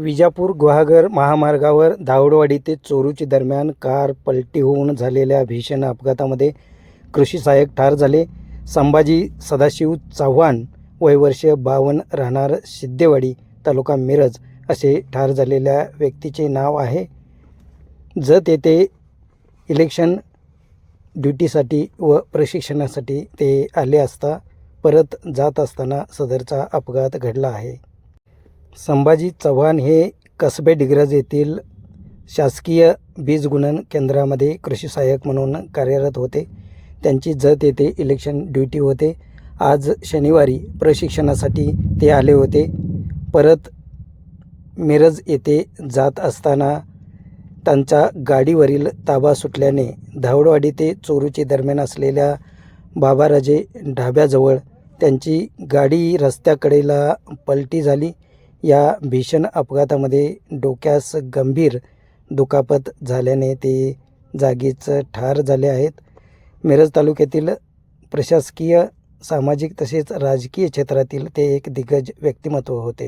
विजापूर गुहागर महामार्गावर धावडवाडी ते चोरूची दरम्यान कार पलटी होऊन झालेल्या भीषण अपघातामध्ये कृषी सहाय्यक ठार झाले. संभाजी सदाशिव चव्हाण वय वर्ष 52 राहणार सिद्धेवाडी तालुका मिरज असे ठार झालेल्या व्यक्तीचे नाव आहे. जत येथे इलेक्शन ड्युटीसाठी व प्रशिक्षणासाठी ते आले असता परत जात असताना सदरचा अपघात घडला आहे. संभाजी चव्हाण हे कसबे डिग्रज येथील शासकीय बीज गुणन केंद्रामध्ये कृषी सहाय्यक म्हणून कार्यरत होते. त्यांची जत येथे इलेक्शन ड्युटी होते. आज शनिवारी प्रशिक्षणासाठी ते आले होते. परत मिरज येथे जात असताना त्यांच्या गाडीवरील ताबा सुटल्याने धावडवाडी ते चोरूची दरम्यान असलेल्या बाबाराजे ढाब्याजवळ त्यांची गाडी रस्त्याकडेला पलटी झाली. या भीषण अपघातामध्ये डोक्यास गंभीर दुखापत झाल्याने ते जागीच ठार झाले आहेत. मिरज तालुक्यातील प्रशासकीय, सामाजिक तसेच राजकीय क्षेत्रातील ते एक दिग्गज व्यक्तिमत्व होते.